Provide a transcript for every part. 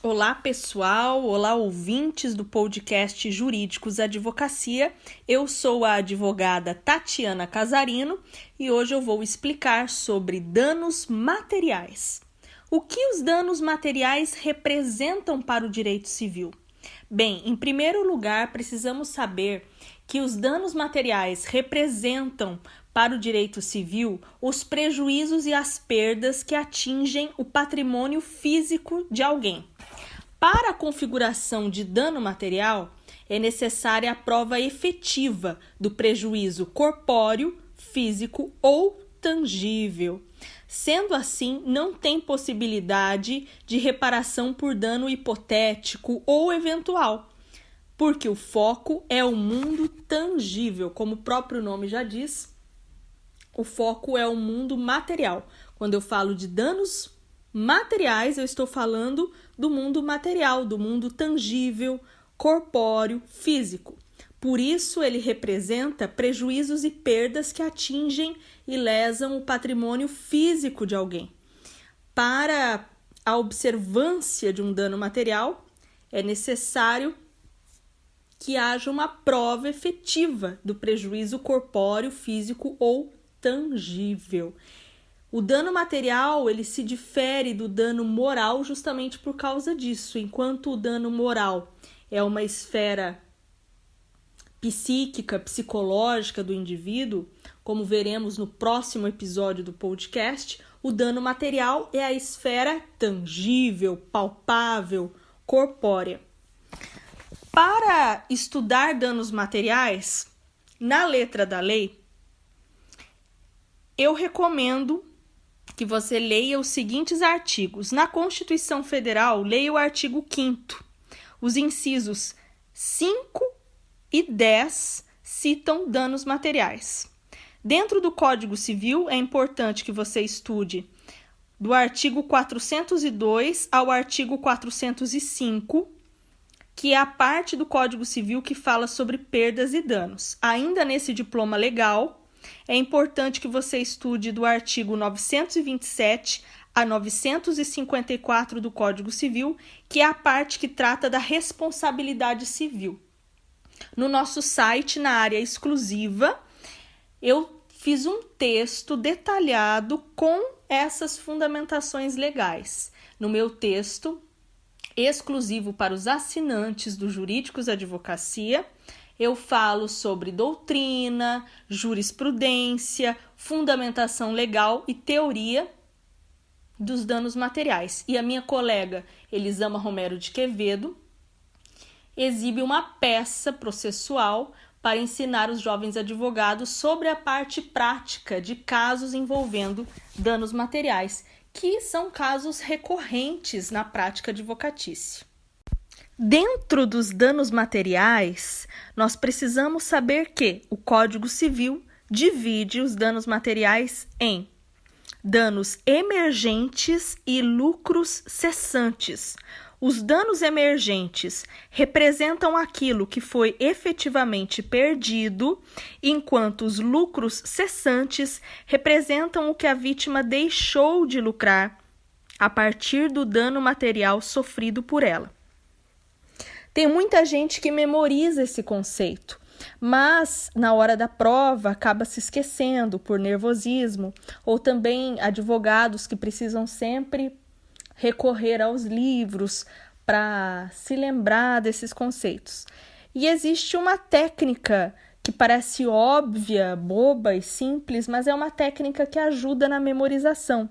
Olá pessoal, olá ouvintes do podcast Jurídicos Advocacia. Eu sou a advogada Tatiana Casarino e hoje eu vou explicar sobre danos materiais. O que os danos materiais representam para o direito civil? Bem, em primeiro lugar, precisamos saber que os danos materiais representam para o direito civil os prejuízos e as perdas que atingem o patrimônio físico de alguém. Para a configuração de dano material, é necessária a prova efetiva do prejuízo corpóreo, físico ou tangível. Sendo assim, não tem possibilidade de reparação por dano hipotético ou eventual, porque o foco é o mundo tangível, como o próprio nome já diz, o foco é o mundo material. Quando eu falo de danos materiais, eu estou falando do mundo material, do mundo tangível, corpóreo, físico. Por isso, ele representa prejuízos e perdas que atingem e lesam o patrimônio físico de alguém. Para a observância de um dano material, é necessário que haja uma prova efetiva do prejuízo corpóreo, físico ou tangível. O dano material, ele se difere do dano moral justamente por causa disso. Enquanto o dano moral é uma esfera psíquica, psicológica do indivíduo, como veremos no próximo episódio do podcast, o dano material é a esfera tangível, palpável, corpórea. Para estudar danos materiais, na letra da lei, eu recomendo que você leia os seguintes artigos. Na Constituição Federal, leia o artigo 5º. Os incisos 5 e 10 citam danos materiais. Dentro do Código Civil, é importante que você estude do artigo 402 ao artigo 405, que é a parte do Código Civil que fala sobre perdas e danos. Ainda nesse diploma legal, é importante que você estude do artigo 927 a 954 do Código Civil, que é a parte que trata da responsabilidade civil. No nosso site, na área exclusiva, eu fiz um texto detalhado com essas fundamentações legais. No meu texto, exclusivo para os assinantes do Jurídicos Advocacia, eu falo sobre doutrina, jurisprudência, fundamentação legal e teoria dos danos materiais. E a minha colega Elisama Romero de Quevedo exibe uma peça processual para ensinar os jovens advogados sobre a parte prática de casos envolvendo danos materiais, que são casos recorrentes na prática advocatícia. Dentro dos danos materiais, nós precisamos saber que o Código Civil divide os danos materiais em danos emergentes e lucros cessantes. Os danos emergentes representam aquilo que foi efetivamente perdido, enquanto os lucros cessantes representam o que a vítima deixou de lucrar a partir do dano material sofrido por ela. Tem muita gente que memoriza esse conceito, mas na hora da prova acaba se esquecendo por nervosismo, ou também advogados que precisam sempre recorrer aos livros para se lembrar desses conceitos. E existe uma técnica que parece óbvia, boba e simples, mas é uma técnica que ajuda na memorização,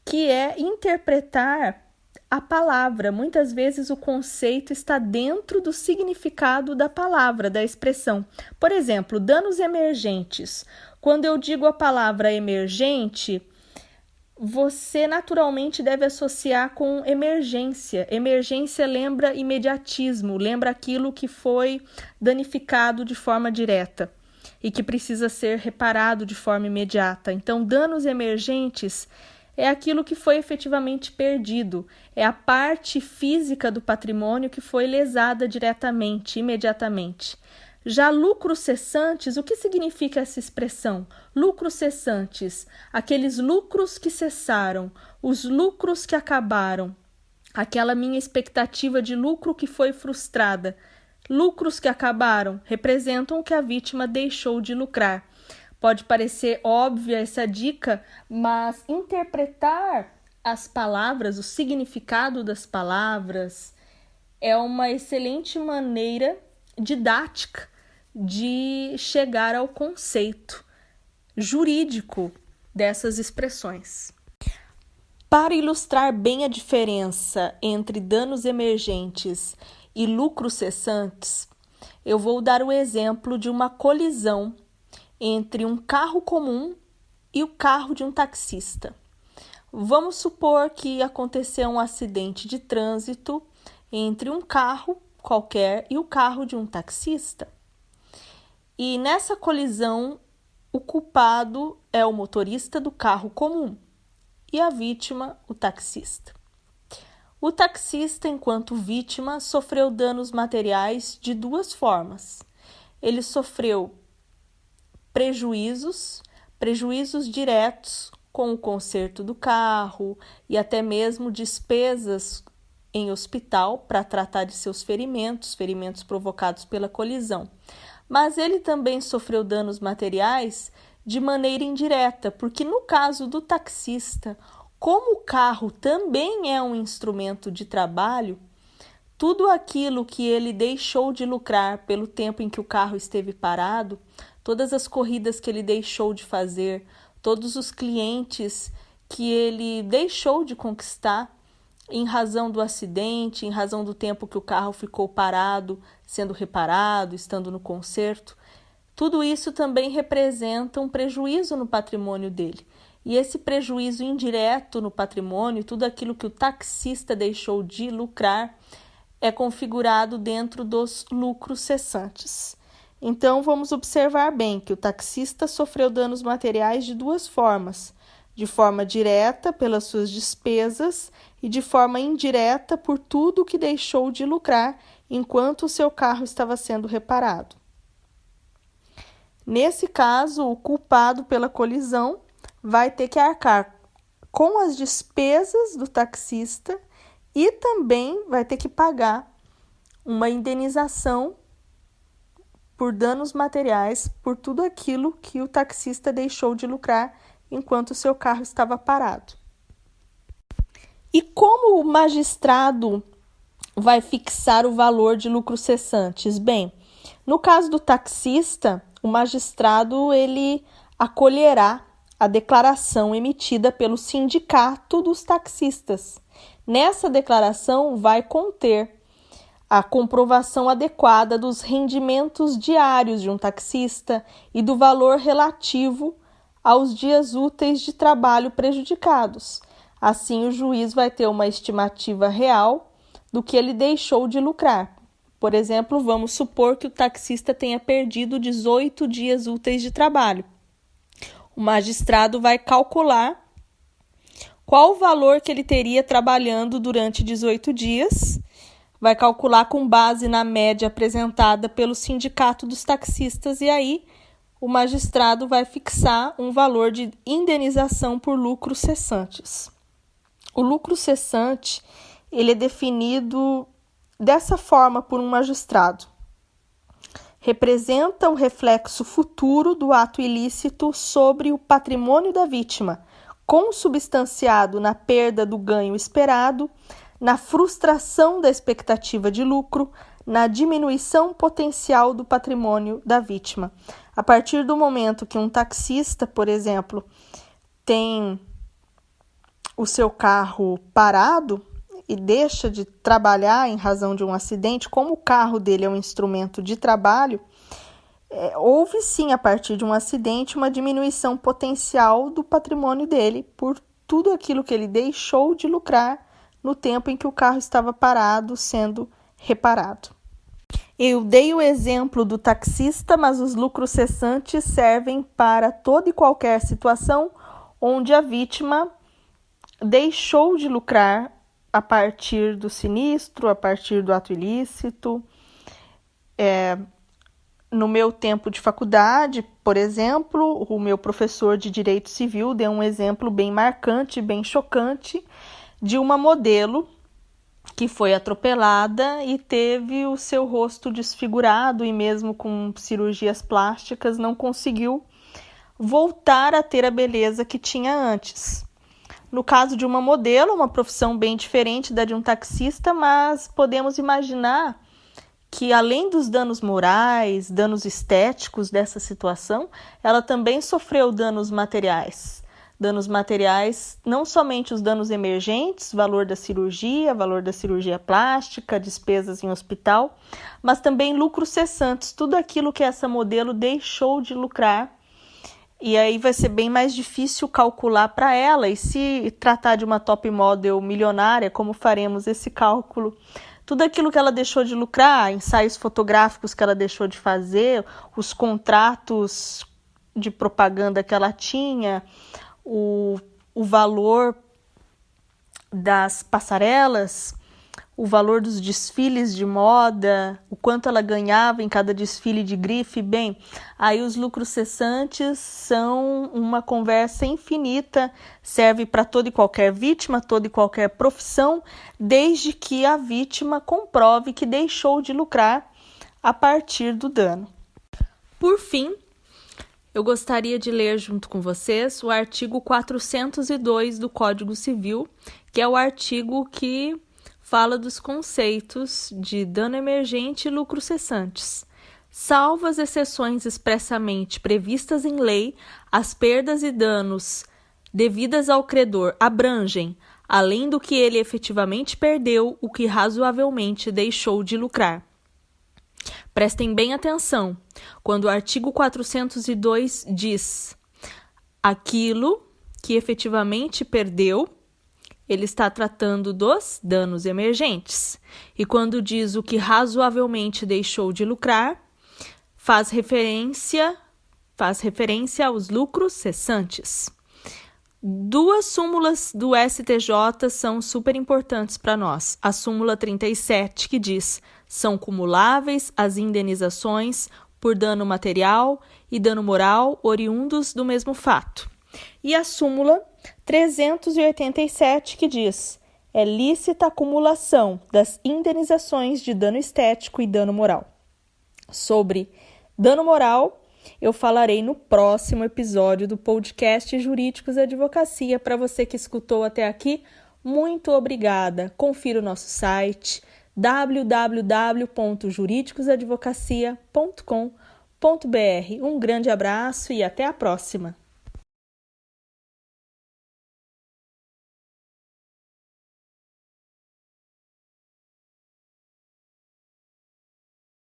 que é interpretar a palavra. Muitas vezes o conceito está dentro do significado da palavra, da expressão. Por exemplo, danos emergentes. Quando eu digo a palavra emergente, você naturalmente deve associar com emergência. Emergência lembra imediatismo, lembra aquilo que foi danificado de forma direta e que precisa ser reparado de forma imediata. Então, danos emergentes é aquilo que foi efetivamente perdido, é a parte física do patrimônio que foi lesada diretamente, imediatamente. Já lucros cessantes, o que significa essa expressão? Lucros cessantes, aqueles lucros que cessaram, os lucros que acabaram. aquela minha expectativa de lucro que foi frustrada. Lucros que acabaram representam o que a vítima deixou de lucrar. Pode parecer óbvia essa dica, mas interpretar as palavras, o significado das palavras, é uma excelente maneira didática de chegar ao conceito jurídico dessas expressões. Para ilustrar bem a diferença entre danos emergentes e lucros cessantes, eu vou dar o exemplo de uma colisão entre um carro comum e o carro de um taxista. Vamos supor que aconteceu um acidente de trânsito entre um carro qualquer e o carro de um taxista. E nessa colisão, o culpado é o motorista do carro comum e a vítima, o taxista. O taxista, enquanto vítima, sofreu danos materiais de duas formas. Ele sofreu prejuízos diretos com o conserto do carro e até mesmo despesas em hospital para tratar de seus ferimentos provocados pela colisão. Mas ele também sofreu danos materiais de maneira indireta, porque no caso do taxista, como o carro também é um instrumento de trabalho, tudo aquilo que ele deixou de lucrar pelo tempo em que o carro esteve parado, todas as corridas que ele deixou de fazer, todos os clientes que ele deixou de conquistar em razão do acidente, em razão do tempo que o carro ficou parado, sendo reparado, estando no conserto, tudo isso também representa um prejuízo no patrimônio dele. E esse prejuízo indireto no patrimônio, tudo aquilo que o taxista deixou de lucrar, é configurado dentro dos lucros cessantes. Então, vamos observar bem que o taxista sofreu danos materiais de duas formas: de forma direta, pelas suas despesas, e de forma indireta, por tudo que deixou de lucrar enquanto o seu carro estava sendo reparado. Nesse caso, o culpado pela colisão vai ter que arcar com as despesas do taxista e também vai ter que pagar uma indenização por danos materiais por tudo aquilo que o taxista deixou de lucrar enquanto o seu carro estava parado. E como o magistrado vai fixar o valor de lucros cessantes? Bem, no caso do taxista, o magistrado ele acolherá a declaração emitida pelo sindicato dos taxistas. Nessa declaração vai conter a comprovação adequada dos rendimentos diários de um taxista e do valor relativo aos dias úteis de trabalho prejudicados. Assim, o juiz vai ter uma estimativa real do que ele deixou de lucrar. Por exemplo, vamos supor que o taxista tenha perdido 18 dias úteis de trabalho. O magistrado vai calcular qual o valor que ele teria trabalhando durante 18 dias, vai calcular com base na média apresentada pelo Sindicato dos Taxistas e aí o magistrado vai fixar um valor de indenização por lucros cessantes. O lucro cessante ele é definido dessa forma por um magistrado. Representa um reflexo futuro do ato ilícito sobre o patrimônio da vítima, consubstanciado na perda do ganho esperado, na frustração da expectativa de lucro, na diminuição potencial do patrimônio da vítima. A partir do momento que um taxista, por exemplo, tem o seu carro parado e deixa de trabalhar em razão de um acidente, como o carro dele é um instrumento de trabalho, houve sim, a partir de um acidente, uma diminuição potencial do patrimônio dele por tudo aquilo que ele deixou de lucrar no tempo em que o carro estava parado, sendo reparado. Eu dei o exemplo do taxista, mas os lucros cessantes servem para toda e qualquer situação onde a vítima deixou de lucrar a partir do sinistro, a partir do ato ilícito. No meu tempo de faculdade, por exemplo, o meu professor de Direito Civil deu um exemplo bem marcante, bem chocante, de uma modelo que foi atropelada e teve o seu rosto desfigurado e mesmo com cirurgias plásticas não conseguiu voltar a ter a beleza que tinha antes. No caso de uma modelo, uma profissão bem diferente da de um taxista, mas podemos imaginar que além dos danos morais, danos estéticos dessa situação, ela também sofreu danos materiais. Danos materiais, não somente os danos emergentes, valor da cirurgia plástica, despesas em hospital, mas também lucros cessantes, tudo aquilo que essa modelo deixou de lucrar. E aí vai ser bem mais difícil calcular para ela. E se tratar de uma top model milionária, como faremos esse cálculo? Tudo aquilo que ela deixou de lucrar, ensaios fotográficos que ela deixou de fazer, os contratos de propaganda que ela tinha, o valor das passarelas, o valor dos desfiles de moda, o quanto ela ganhava em cada desfile de grife, bem, aí os lucros cessantes são uma conversa infinita, serve para toda e qualquer vítima, toda e qualquer profissão, desde que a vítima comprove que deixou de lucrar a partir do dano. Por fim, eu gostaria de ler junto com vocês o artigo 402 do Código Civil, que é o artigo que fala dos conceitos de dano emergente e lucros cessantes. Salvo as exceções expressamente previstas em lei, as perdas e danos devidas ao credor abrangem, além do que ele efetivamente perdeu, o que razoavelmente deixou de lucrar. Prestem bem atenção, quando o artigo 402 diz aquilo que efetivamente perdeu, ele está tratando dos danos emergentes. E quando diz o que razoavelmente deixou de lucrar, faz referência aos lucros cessantes. Duas súmulas do STJ são super importantes para nós. A súmula 37, que diz: são cumuláveis as indenizações por dano material e dano moral oriundos do mesmo fato. E a súmula 387, que diz: é lícita a acumulação das indenizações de dano estético e dano moral. Sobre dano moral, eu falarei no próximo episódio do podcast Jurídicos e Advocacia. Para você que escutou até aqui, muito obrigada. Confira o nosso site www.juridicosadvocacia.com.br. Um grande abraço e até a próxima!